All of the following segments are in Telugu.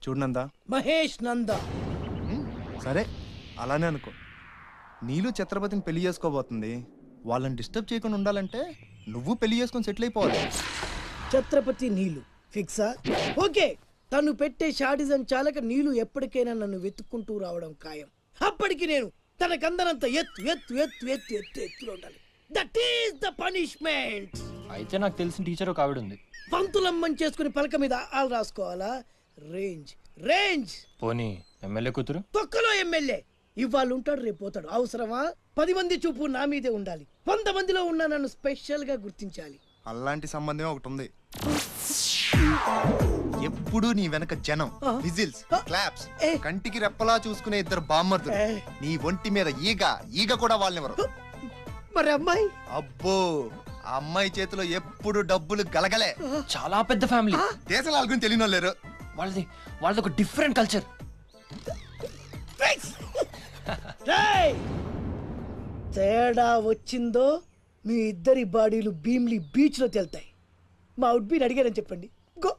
చూడు నందా. మహేష్ నంద. సరే అలానే అనుకో. నీళ్ళు ఛత్రపతిని పెళ్లి చేసుకోబోతుంది. వాళ్ళని డిస్టర్బ్ చేయకుండా ఉండాలంటే నువ్వు పెళ్లి చేసుకొని సెటిల్ అయిపోవాలి. ఛత్రపతి నీలు ఫిక్సా? ఓకే. తను పెట్టే షాడిజం చాలక నీలు ఎప్పటికైనా నన్ను వెతుక్కుంటూ రావడం ఖాయం. అప్పటికి నేను తనకందనంత ఎత్తులో ఉండాలి. That is the punishment. అయితే నాకు తెలిసిన టీచర్ ఒక ఆవిడ ఉంది. పంతులమ్మని చేసుకుని పలక మీద ఆలు రాసుకోవాలా? Range range. పోనీ ఎమ్మెల్యే కూతురు? తొక్కలో ఎమ్మెల్యే. ఇవాళ ఉంటాడు, రేపు పోతాడు. అవసరమా? 10 మంది చూపు నా మీదే ఉండాలి. 100 మందిలో ఉన్న నన్ను స్పెషల్ గా గుర్తించాలి. అలాంటి సంబంధం ఒకటి ఉంది. ఎప్పుడు నీ వెనక జనం, విజిల్స్, క్లాప్స్, కంటికి రెప్పలా చూసుకునే ఇద్దరు బామ్మర్దులు. నీ ఒంటి మీద ఈగ కూడా వాళ్ళెవరు. మరి అమ్మాయి? అబ్బో, ఆ అమ్మాయి చేతిలో ఎప్పుడు డబ్బులు గలగలే. చాలా పెద్ద ఫ్యామిలీ. దేశాల గురించి తెలియని వాళ్ళు లేరు. వాళ్ళది ఒక డిఫరెంట్ కల్చర్. తేడా వచ్చిందో మీ ఇద్దరి బాడీలు భీమ్లీ బీచ్ లో తేలుతాయి. మా అవుట్ బీన్ అడిగారని చెప్పండి. గో.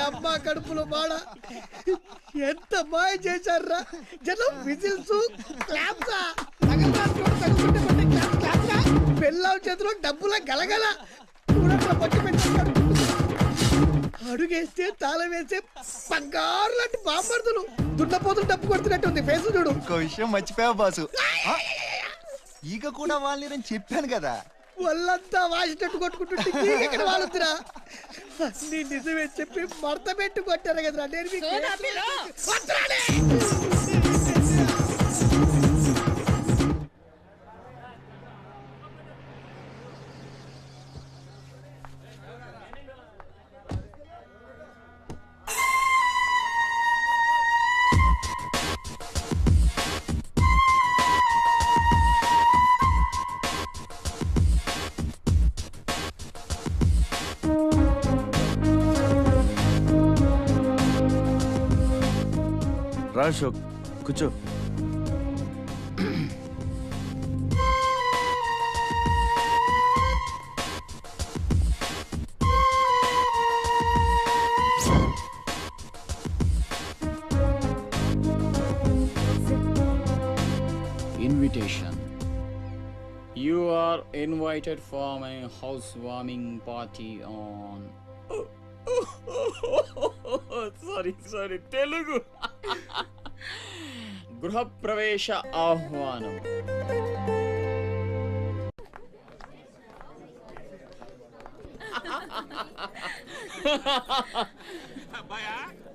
అమ్మా కడుపులో బాడ ఎంత మాయ చేశారా జనం. విజిల్స్, క్లాప్స్, పెళ్ళాం చేతిలో డబ్బుల గలగల. అడుగేస్తే తాళం వేస్తే బంగారు లాంటి బాంబర్దులు. దున్నపోతులు డబ్బు కొడుతున్నట్టు ఉంది ఫేస్ చూడు. ఇంకో విషయం మర్చిపోయావు బాసు. ఈగ కూడా వాళ్ళని చెప్పాను కదా. వాళ్ళంతా వాసినట్టు కొట్టుకుంటుంటే ఇక్కడ వాళ్ళుతురా. నీ నిజమే చెప్పి మడత పెట్టి కొట్టారు కదరా. నేను రా అశోక్, కూర్చో. Invitation. You are invited for my housewarming party on. Sorry, Telugu. గృహప్రవేశ ఆహ్వానం.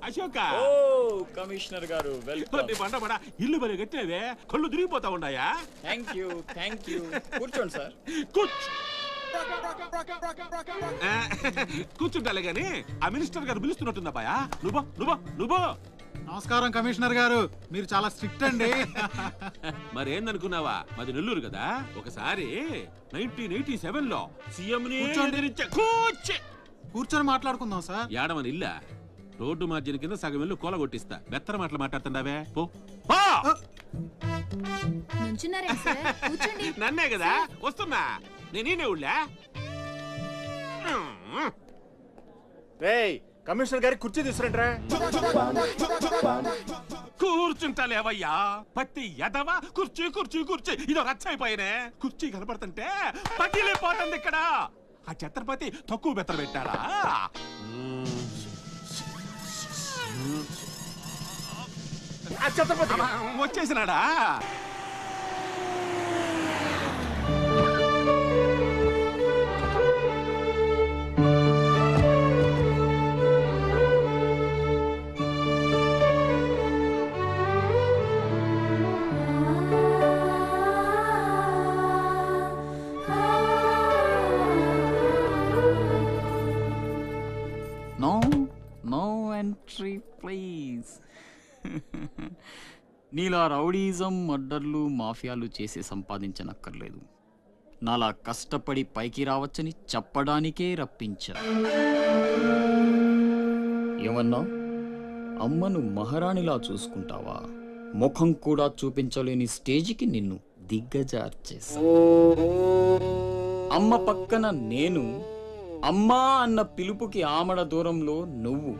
అశోక. ఓ కమిషనర్ గారు, వెల్కమ్. ఇల్లు బలి కట్టినవే, కళ్ళు తిరిగిపోతా ఉన్నాయా? Thank you. కూర్చోండి సార్. కూర్చుంటాలే గాని ఆ మినిస్టర్ గారు పిలుస్తున్నట్టుందా బాయా? నువ్వు నమస్కారం కమిషనర్ గారు, మీరు చాలా స్ట్రిక్ట్ అండి. మరేందనుకున్నావా, మాది నెల్లూరు కదా. ఒకసారి 1987లో సీఎం కూర్చొని మాట్లాడుకుందాం సార్. ఏడమని ఇల్లా రోడ్డు మార్జిన్ కింద సగం ఇల్లు కూలగొట్టిస్తా. బెత్తర మాటలు మాట్లాడుతుండవే. నన్నే కదా వస్తున్నా. నేనే ఊళ్ళా. కమిషనర్ గారి కుర్చీ తీసుకురండి. కూర్చుంటాలేవయ్యా, పత్తి ఎదవా. కుర్చీ ఇదో రచ్చైపోయినే. కుర్చీ కనపడుతుంటే పగిలిపోతుంది ఇక్కడ. ఆ ఛత్రపతి తక్కువ బెత్తర పెట్టాడా? వచ్చేసినాడా? Entry please. నీలా రౌడీజం, మర్డర్లు, మాఫియాలు చేసి సంపాదించనక్కర్లేదు. నాలా కష్టపడి పైకి రావచ్చని చెప్పడానికే రప్పించా. ఏమన్నా? అమ్మను మహారాణిలా చూసుకుంటావా? ముఖం కూడా చూపించలేని స్టేజికి నిన్ను దిగ్గజార్చేసా. అమ్మ పక్కన నేను, అమ్మా అన్న పిలుపుకి ఆమడ దూరంలో నువ్వు.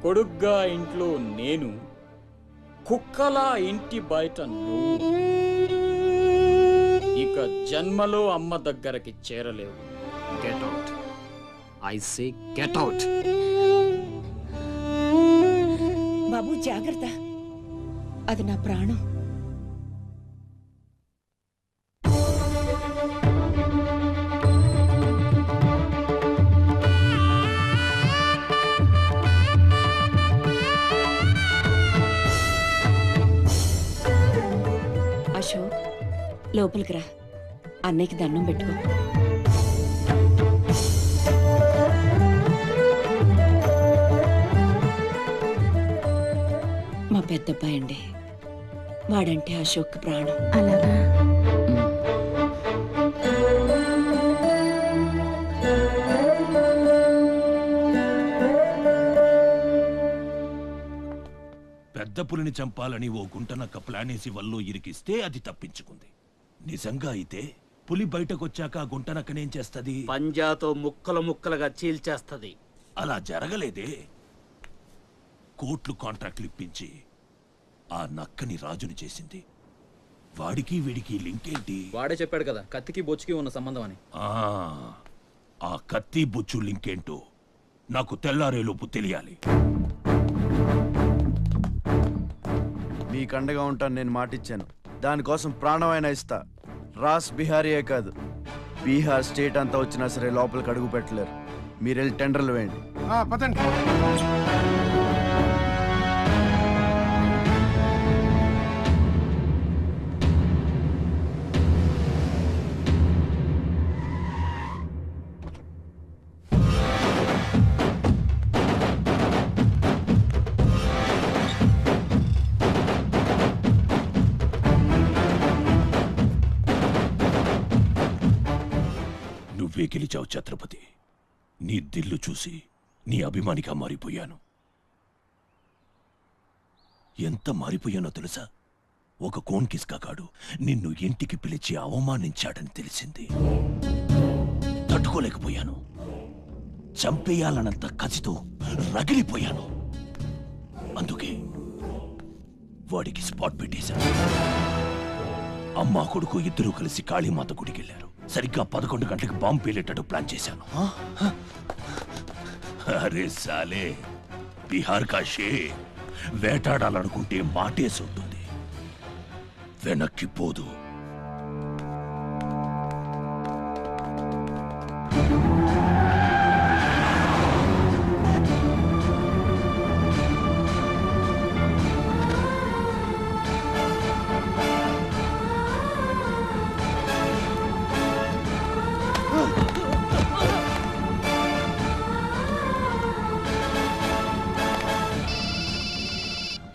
కొడుగ్గా ఇంట్లో నేను, కుక్కలా ఇంటి బయట నువ్వు. ఇక జన్మలో అమ్మ దగ్గరకి చేరలేవు. Get out. I say get out. బాబు జాగ్రత్త, అది నా ప్రాణం. అశోక్, లోపలికి రా. అన్నయ్యకి దండం పెట్టుకో. మా పెద్దబ్బాయి అండి, వాడంటే అశోక్ ప్రాణం. అలాగా? పెద్ద పులిని చంపాలని ఓ గుంటనక్క ప్లానేసి వల్లో ఇరికిస్తే అది తప్పించుకుంది. నిజంగా అయితే పులి బయటకొచ్చాక ఆ గుంటనక్కనేం చేస్తది? పంజాతో ముక్కలు ముక్కలుగా చీల్చేస్తది. అలా జరగలేదే. కోట్లు కాంట్రాక్ట్లు ఇప్పించి ఆ నక్కని రాజుని చేసింది. వాడికి వీడికి లింక్ ఏంటి? వాడే చెప్పాడు కదా కత్తికి బొచ్చుకి ఉన్న సంబంధం అని. ఆ కత్తి బొచ్చు లింక్ ఏంటో నాకు తెల్లారేలోపు తెలియాలి. మీకు అండగా ఉంటాను, నేను మాటిచ్చాను. దానికోసం ప్రాణమైనా ఇస్తా. రాస్ బిహారీయే కాదు, బీహార్ స్టేట్ అంతా వచ్చినా సరే లోపలికి అడుగు పెట్టలేరు. మీరు వెళ్ళి టెండర్లు వేయండి. పదండి. నువ్వే గెలిచావు ఛత్రపతి. నీ దిల్లు చూసి నీ అభిమానిగా మారిపోయాను. ఎంత మారిపోయానో తెలుసా? ఒక కోన్ కిస్కాగాడు నిన్ను ఇంటికి పిలిచి అవమానించాడని తెలిసింది. తట్టుకోలేకపోయాను. చంపేయాలన్నంత కసితో రగిలిపోయాను. అందుకే వాడికి స్పాట్ పెట్టేశాను. అమ్మా కొడుకు ఇద్దరూ కలిసి కాళీమాత గుడికి వెళ్ళారు. సరిగ్గా 11 గంటలకు బాంబు పేలేటట్టు ప్లాన్ చేశాను. అరే సాలే, బీహార్ కా షేర్ వేటాడాలనుకుంటే మాటేసి ఉంటుంది, వెనక్కి పోదు.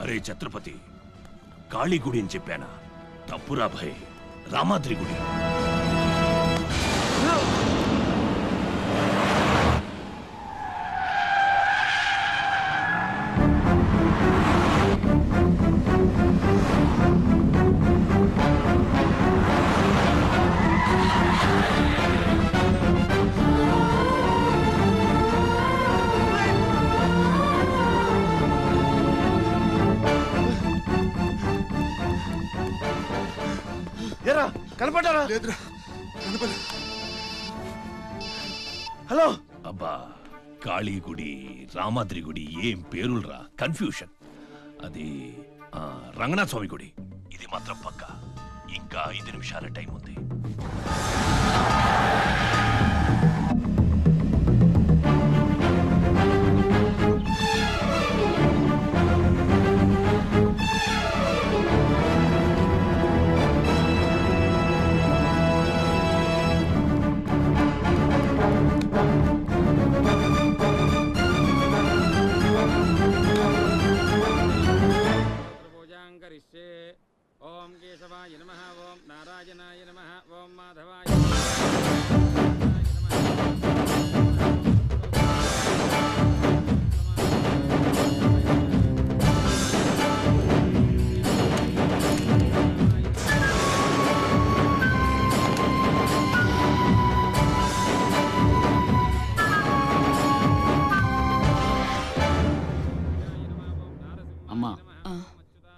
అరే ఛత్రపతి, కాళీ గుడి అని చెప్పానా? తప్పురా భయ్, రామాద్రి గుడి. ఎరా కనపడ్డారా? లేదురా, హలో. అబ్బా, కాళీ గుడి, రామాద్రి గుడి ఏం పేరులరా, కన్ఫ్యూషన్. అది రంగనాథ స్వామి గుడి. ఇది మాత్రం పక్క. ఇంకా 5 నిమిషాల టైం ఉంది. నమః ఓం నారాయణాయ నమః ఓం మాధవాయ అమ్మా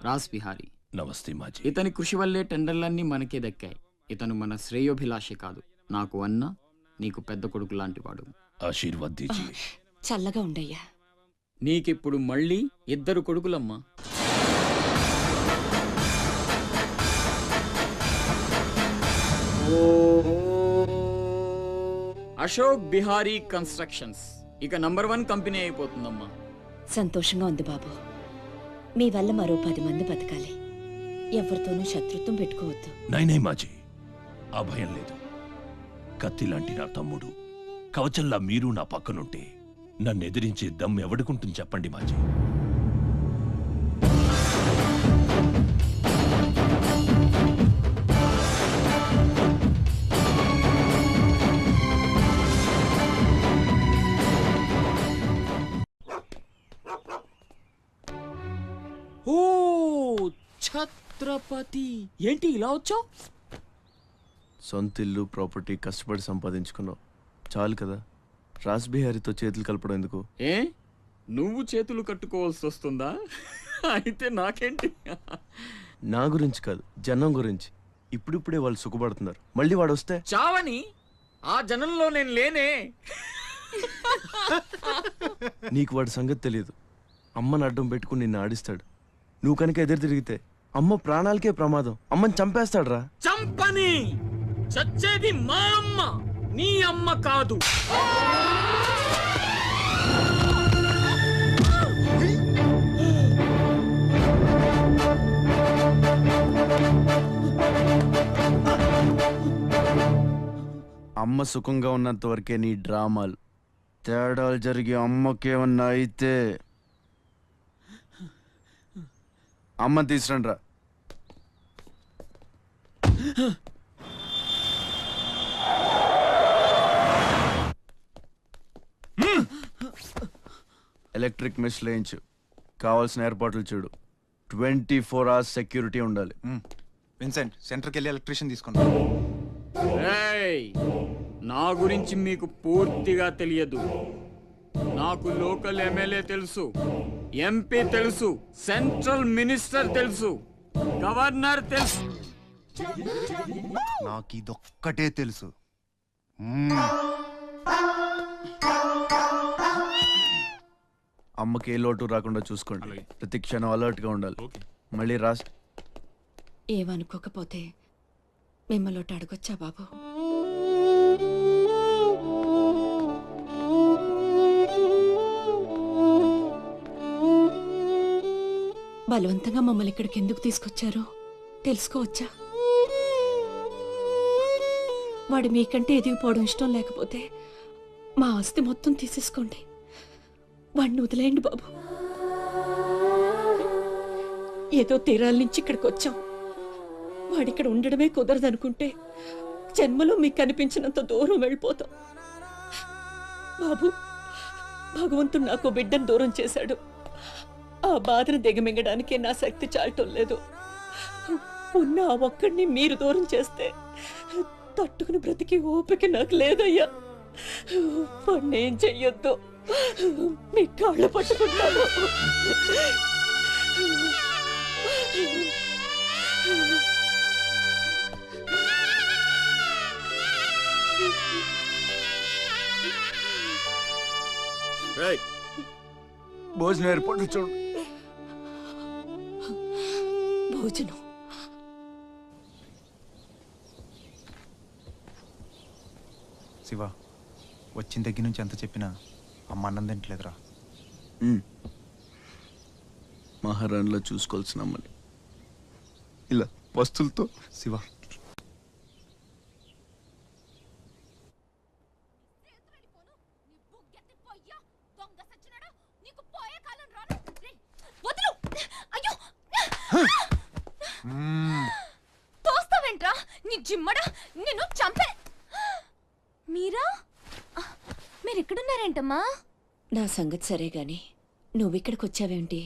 రాస్ బిహారీ. నమస్తే మాజీ. ఇతని కృషి వల్లే టెండర్లన్నీ మనకే దక్కాయి. ఇతను మన శ్రేయోభిలాషి కాదు, నాకు అన్న నీకు పెద్ద కొడుకు లాంటివాడు. ఆశీర్వాద్ దీజియే. చల్లగా ఉండయ్యా. నీకిప్పుడు మళ్ళీ 2 కొడుకులమ్మా. అశోక్ బిహారీ కన్స్ట్రక్షన్స్ ఇక నంబర్ 1 కంపెనీ అయిపోతుందమ్మా. సంతోషంగా ఉంది బాబు. మీ వల్ల మరో 10 మంది బతకాలి. ఎవరితోనూ శత్రుత్వం పెట్టుకోవద్దు. నైనే మాజీ, ఆ భయం లేదు. కత్తి లాంటి నా తమ్ముడు, కవచంలా మీరు నా పక్కనుంటే నన్ను ఎదిరించే దమ్ ఎవడుకుంటుంది చెప్పండి మాజీ. ఓ ఛత్రపతి, ఏంటి ఇలా వచ్చావు? సొంత ఇల్లు ప్రాపర్టీ కష్టపడి సంపాదించుకున్నావు, చాలు కదా. రాస్ బిహారీతో చేతులు కలపడం ఎందుకు? ఏ నువ్వు చేతులు కట్టుకోవాల్సి వస్తుందా? అయితే నాకేంటి? నా గురించి కాదు, జనం గురించి. ఇప్పుడిప్పుడే వాళ్ళు సుఖపడుతున్నారు, మళ్ళీ వాడు వస్తే చావని ఆ జనంలో నేను లేనే. నీకు వాడి సంగతి తెలియదు. అమ్మని అడ్డం పెట్టుకుని నిన్ను ఆడిస్తాడు. నువ్వు కనుక ఎదురు తిరిగితే అమ్మ ప్రాణాలకే ప్రమాదం. అమ్మని చంపేస్తాడు రా. చంపని, చచ్చేది మా అమ్మ, నీ అమ్మ కాదు. అమ్మ సుఖంగా ఉన్నంత వరకే నీ డ్రామాలు. తేడాలు జరిగి అమ్మకేమన్నా అయితే అమ్మని తీసురండి రా. ఎలక్ట్రిక్ మెష్ లేయించు, కావాల్సిన ఏర్పాట్లు చూడు. 24 hours సెక్యూరిటీ ఉండాలి. విన్సెంట్, సెంటర్కి వెళ్ళి ఎలక్ట్రీషియన్ తీసుకున్నా. ఏయ్, నా గురించి మీకు పూర్తిగా తెలియదు. నాకు లోకల్ ఎమ్మెల్యే తెలుసు, ఎంపీ తెలుసు, సెంట్రల్ మినిస్టర్ తెలుసు, గవర్నర్ తెలుసు. నాకు ఇదొక్కటే తెలుసు. అమ్మకి ఏ లోటు రాకుండా చూసుకోండి. ప్రతి క్షణం అలర్ట్ గా ఉండాలి. మళ్ళీ రాస్ ఏమనుకోకపోతే మిమ్మల్ని ఒకటి అడగొచ్చా బాబు? బలవంతంగా మమ్మల్ని ఇక్కడికి ఎందుకు తీసుకొచ్చారో తెలుసుకోవచ్చా? వాడు మీకంటే ఎదిగిపోవడం ఇష్టం లేకపోతే మా ఆస్తి మొత్తం తీసేసుకోండి. వాడిని వదిలేయండి బాబు. ఏదో తీరాల నుంచి ఇక్కడికి వచ్చాం. వాడిక్కడ ఉండడమే కుదరదనుకుంటే జన్మలో మీకు కనిపించినంత దూరం వెళ్ళిపోతాం. బాబు, భగవంతుడు నాకు బిడ్డను దూరం చేశాడు. ఆ బాధను దిగమింగడానికే నా శక్తి చాలటం లేదు. ఉన్న ఆ ఒక్కడిని మీరు దూరం చేస్తే తట్టుకుని బ్రతికి ఓపిక నాకు లేదయ్యా. వాడిని ఏం చెయ్యొద్దు, మీ కాళ్ళు పట్టుకుంటాను. భోజనం ఏర్పాట్లు చూడు. భోజనం శివ, వచ్చిన దగ్గర నుంచి ఎంత చెప్పినా అమ్మ అన్నం తింటలేదురా. మహారాణిలో చూసుకోవాల్సిన అమ్మని ఇలా వస్తువులతో. శివ, జిమ్మడా నిన్ను చంపే. మీరా మీరెక్కడున్నారేంటమ్మా? నా సంగతి సరే గాని నువ్విక్కడికి వచ్చావేంటి?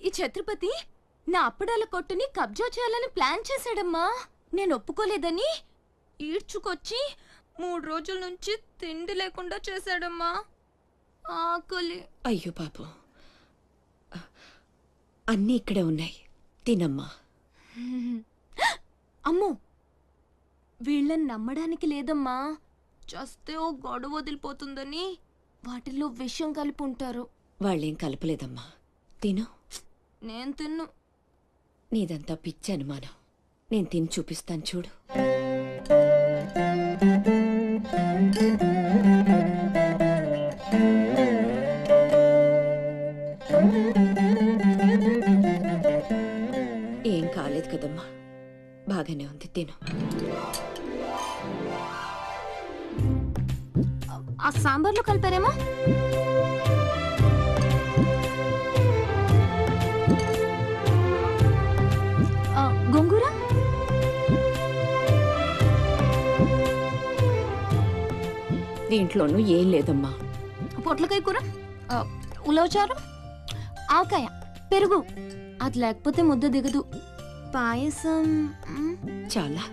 ఈ ఛత్రపతి నా అప్పడాల కొట్టుని కబ్జా చేయాలని ప్లాన్ చేశాడమ్మా. నేను ఒప్పుకోలేదని ఈడ్చుకొచ్చి 3 రోజుల నుంచి తిండి లేకుండా చేశాడమ్మా. ఆకలి. అయ్యో పాపం, అన్నీ ఇక్కడే ఉన్నాయి, తినమ్మా. అమ్మో, వీళ్ళని నమ్మడానికి లేదమ్మా. చస్తే ఓ గొడవ వదిలిపోతుందని వాటిల్లో విషం కలిపి ఉంటారు. వాళ్ళేం కలపలేదమ్మా, తిను. నేను తిన్ను. నీదంతా పిచ్చి అనుమానం. నేను తిని చూపిస్తాను చూడు. ఏం కాలేదు కదమ్మా, బాగానే ఉంది, తిను. ఆ సాంబార్లో కలిపారేమో. గోంగూర, దీంట్లోనూ ఏం లేదమ్మా. పొట్లకాయ కూర, ఉలవచారు, ఆవకాయ, పెరుగు. అది లేకపోతే ముద్ద దిగదు. పాయసం. చాలా.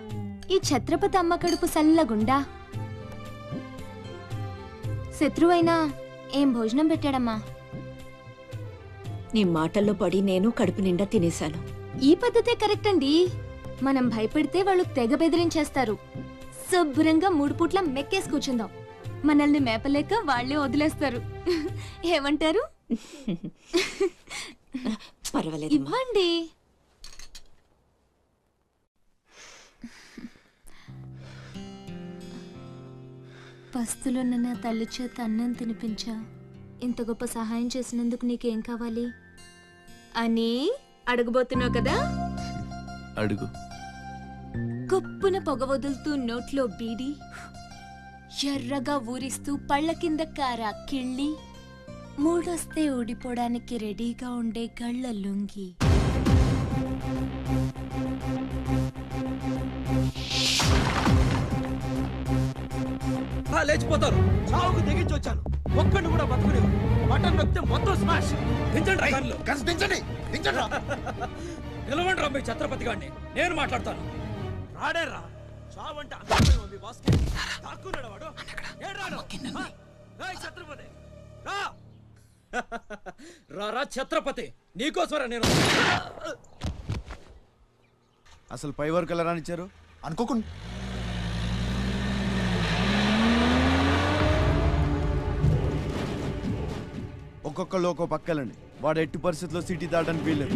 ఈ ఛత్రపతి అమ్మ కడుపు సల్లగుండా. శత్రువైనా ఏం భోజనం పెట్టాడమ్మా. నీ మాటల్లో పడి నేను కడుపు నిండా తినేశాను. ఈ పద్ధతే కరెక్ట్ అండి. మనం భయపెడితే వాళ్ళు తెగ బెదిరించేస్తారు. శుభ్రంగా 3 పూట్ల మెక్కేసి కూర్చుందాం. మనల్ని మేపలేక వాళ్లే వదిలేస్తారు. ఏమంటారు? పర్వాలేదు, ఇవ్వండి. పస్తులున్న నా తల్లి చేత అన్నం తినిపించా. ఇంత గొప్ప సహాయం చేసినందుకు నీకేం కావాలి అని అడగబోతున్నావు కదా? అడుగు. గొప్పున పొగ వదులుతూ నోట్లో బీడి, ఎర్రగా ఊరిస్తూ పళ్ళ కింద కారా కిళ్ళి, మూడొస్తే ఊడిపోవడానికి రెడీగా ఉండే గళ్ళ లుంగి. లేచిపోతారు. చావుకు తెగించి వచ్చాను. ఒక్కడిని కూడా బతుకునేవు. బటన్ నొక్కితే మొత్తం స్మాష్. దించండి కార్లు. నిలవండి రా మీ ఛత్రపతి గారిని. నేను మాట్లాడతాను. రాడే రా. చావంటే అంత బాస్కి తాక్కున్నాడు వాడు. ఛత్రపతి రా. రా ఛత్రపతి, నీకోసరా నేను. అసలు పై వరకు ఎలా రానిచ్చారు అనుకోకుండా. ఒక్కొక్కళ్ళు ఒక్కో పక్కలండి. వాడు ఎట్టి పరిస్థితుల్లో సిటీ దాటడానికి వీల్లేదు.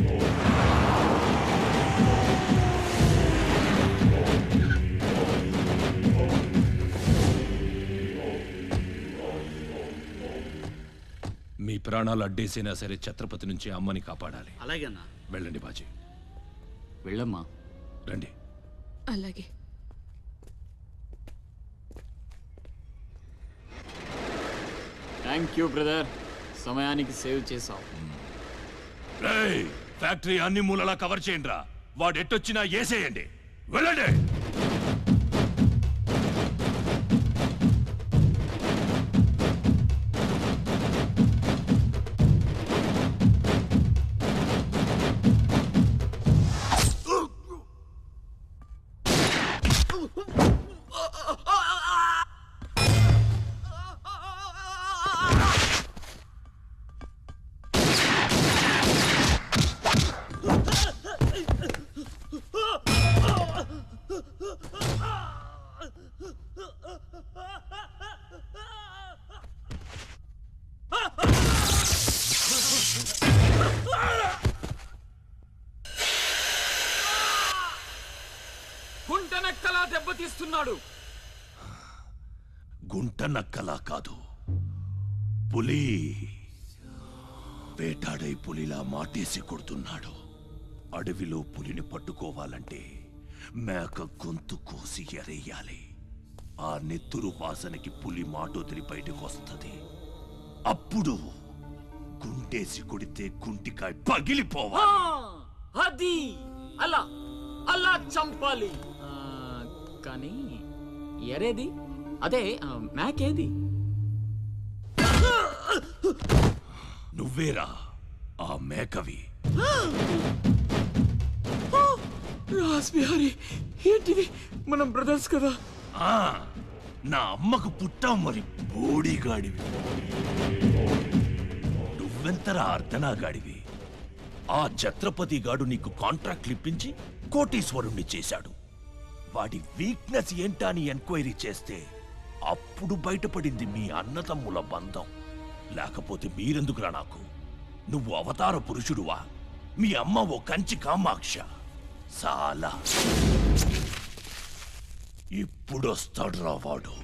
మీ ప్రాణాలు అడ్డేసైనా సరే ఛత్రపతి నుంచి అమ్మని కాపాడాలి. అలాగేనా? వెళ్ళండి బాజీ. వెళ్ళమ్మా. రండి. అలాగే. థ్యాంక్ యూ బ్రదర్, సమయానికి సేవ్ చేసావు. ఫ్యాక్టరీ అన్ని మూలలా కవర్ చేయండి రా. వాడు ఎట్టొచ్చినా ఏసేయండి. వెళ్ళండి. గుంటనక్కలా దెబ్బతీస్తున్నాడు. గుంట నక్కలా కాదు, పులి. వేటాడై పులిలా మాటేసి కొడుతున్నాడు. అడవిలో పులిని పట్టుకోవాలంటే మేక గొంతు కోసి ఎరేయాలి. ఆ నెత్తురు వాసనకి పులి మాటొదిలి బయటకు వస్తుంది. అప్పుడు గుంటేసి కొడితే గుంటికాయ పగిలిపోవాలి. అది అలా అలా చంపాలి. కానీ ఎరేది అదే మ్యాకేది? నువ్వేరా ఆ మేకవి? రాస్ బిహారీ, ఏంటిది? మనం బ్రదర్స్ కదా. ఆ, నా అమ్మకు పుట్టావు మరి బోడిగాడివి. నువ్వెంతరా అర్ధనాగాడివి? ఆ ఛత్రపతి గాడు నీకు కాంట్రాక్ట్లు ఇప్పించి కోటీశ్వరుణ్ణి చేశాడు. వాడి వీక్నెస్ ఏంటా అని ఎంక్వైరీ చేస్తే అప్పుడు బయటపడింది మీ అన్నతమ్ముల బంధం. లేకపోతే మీరెందుకురా నాకు? నువ్వు అవతార పురుషుడువా? మీ అమ్మ ఓ కంచి కామాక్ష. చాలా ఇప్పుడొస్తాడు రా వాడు.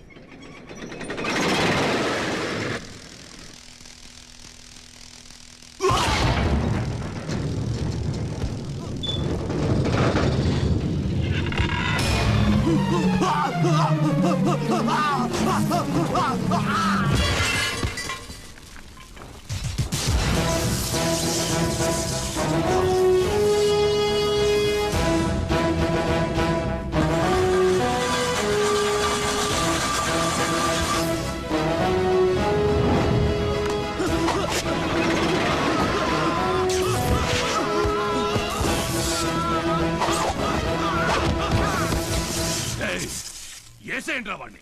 ఏసేంట్రా వాణ్ణి?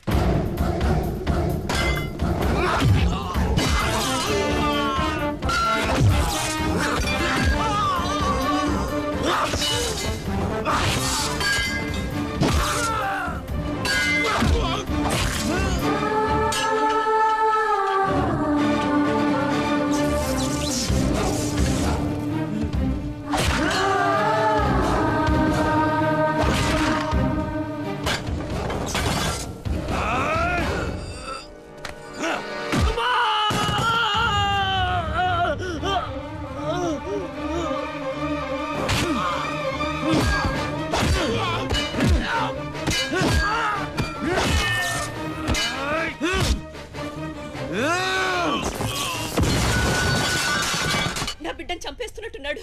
నా బిడ్డను చంపేస్తున్నట్టున్నాడు.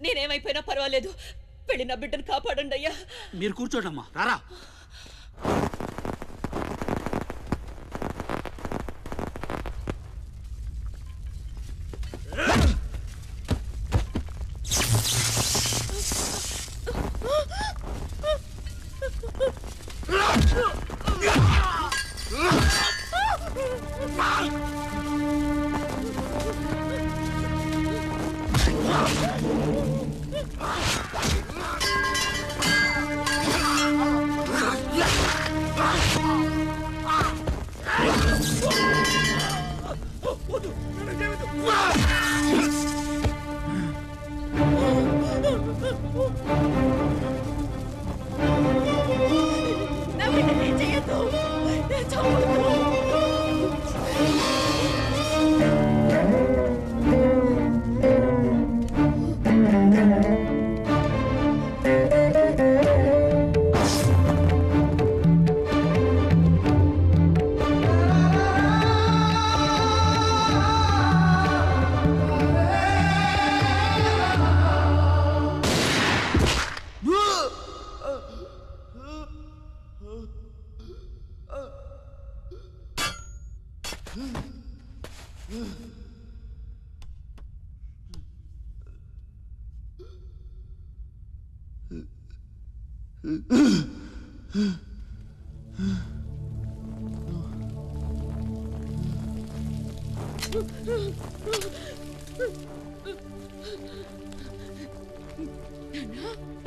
నేనేమైపోయినా పర్వాలేదు, వెళ్ళి నా బిడ్డను కాపాడండి అయ్యా. మీరు కూర్చోండమ్మా. రారా. నా బిడ్డని ఏం చెయ్యొద్దు. చంపొద్దు.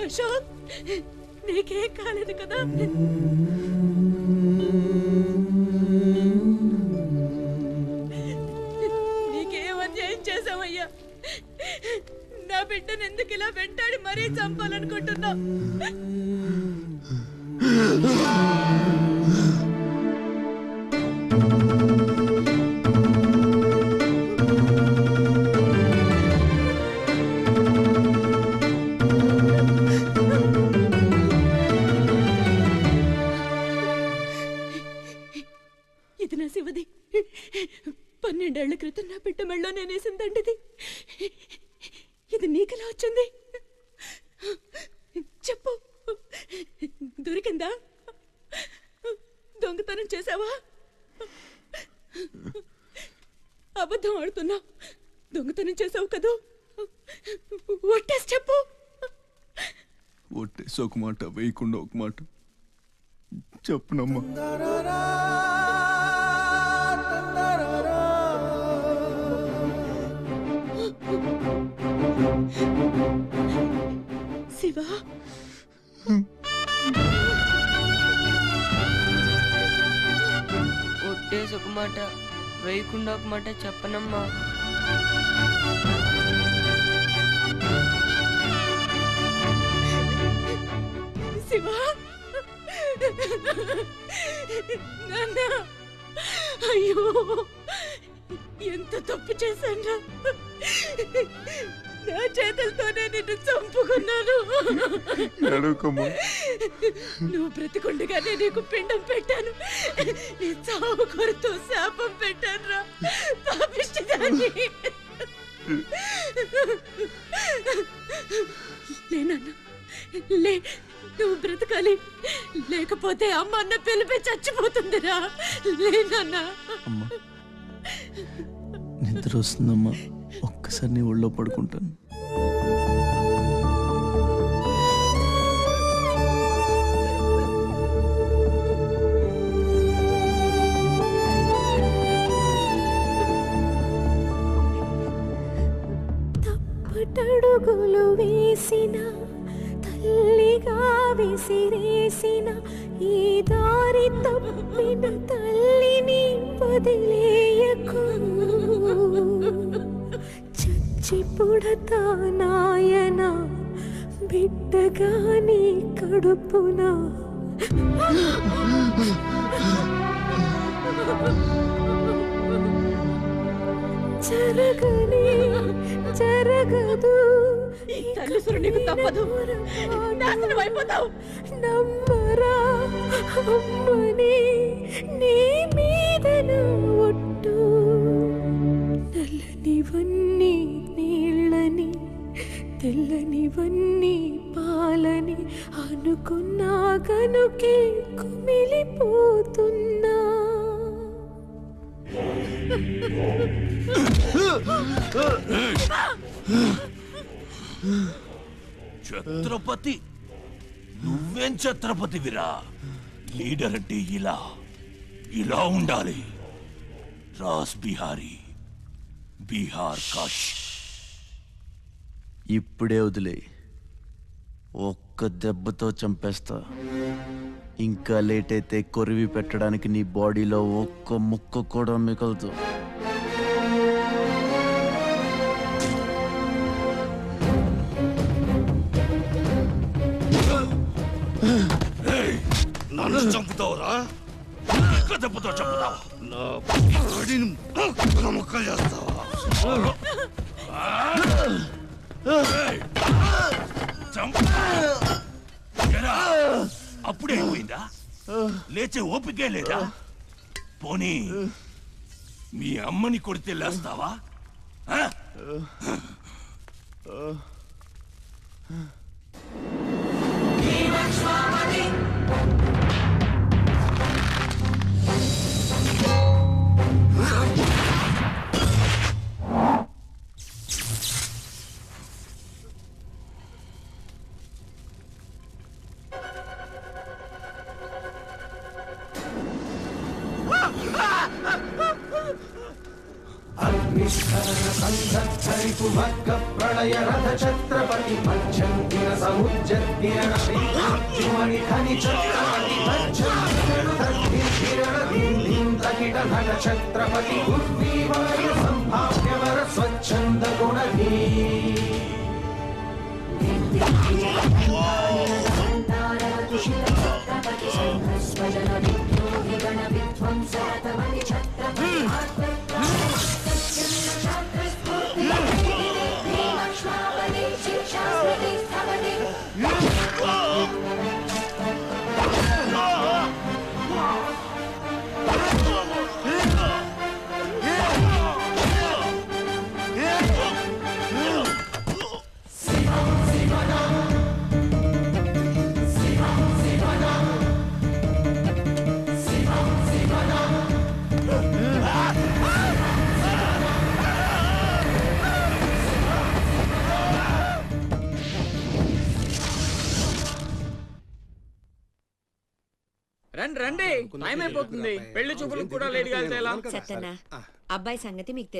అశోక్, నీకేం కాలేదు కదా? నీకేం అన్యాయం చేసావయ్యా? నా బిడ్డను ఎందుకు ఇలా వెంటాడి మరీ చంపాలనుకుంటున్నావు? ఇది నా శివది. 12 ఏళ్ల క్రితం నా బిడ్డ మెళ్ళో నేనేసిందండిది. ఇది నీకెలా వచ్చింది? చెప్పు, దొరికిందా? దొంగతనం చేసావా? అబద్ధం ఆడుతున్నా. దొంగతనం చేసావు కదూ? ఒట్టేసి చెప్పు. ఒట్టేసి ఒక మాట, వేయకుండా ఒక మాట చెప్పునమ్మా. శివ, ఒట్టేసి ఒక మాట, వేయకుండా ఒక మాట చెప్పనమ్మా. శివ, నాన్న, అయ్యో ఎంత తప్పు చేశాను. నా చేతులతోనే నిన్ను చంపుకున్నాను. నువ్వు బ్రతికుండగానే నీకు పిండం పెట్టాను. నీ చావు కొరతో శాపం పెట్టాను రా పాపిష్టిదాన్ని. లేనన్నా, లే, నువ్వు బ్రతకాలి. లేకపోతే అమ్మ అన్న పిలిపి చచ్చిపోతుందిరా. లేనన్నా. నిద్ర వస్తుందమ్మా, ఒక్కసారి నీ ఒళ్ళో పడుకుంటాను. తప్పటడుగులు వేసిన తల్లిగా విసిరేసిన ఈ దారి తప్పిన తల్లిని వదిలేయకు. చచ్చి పుడతా నాయన బిడ్డగా నీ కడుపున. జరగని జరగదు, తల్లిసురు నీకు తప్పదు. నాశనం అయిపోతావు. నమ్మరా అమ్మని, నీ మీద ఒట్టు. నల్లనివన్నీ నీళ్ళని, తెల్లనివన్నీ పాలని అనుకున్నా గనుకే కుమిలిపోతున్నా. ఛత్రపతి, నువ్వేం ఛత్రపతివిరా? లీడర్ అంటే ఇలా ఇలా ఉండాలి. రాస్ బిహారీ, బీహార్ కాష్. ఇప్పుడే వదిలే, ఒక్క దెబ్బతో చంపేస్తా. ఇంకా లేట్ అయితే కొరివి పెట్టడానికి నీ బాడీలో ఒక్క ముక్క కూడా మిగలదు. నన్ను చంపుతావురా? దెబ్బతో చంపుతావా? నా బాడీని ముక్కలు చేస్తావా? అప్పుడే అయిపోయిందా? లేచే ఓపికే లేదా? పోనీ మీ అమ్మని కొడితే లేస్తావా? ప్రళయ రథ ఛత్రపతి మధ్యంతిన సముజ్జత్కిరణి ధని ఛత్రపతి తకిట నట ఛత్రపతి ఉర్వీవాయ సంభావ్యవర స్వచ్ఛంద గుణధీ. రండి రండి టైం అయిపోతుంది పెళ్లి చూపులకు కూడా లేట్ గా సత్యన్న అబ్బాయి సంగతి మీకు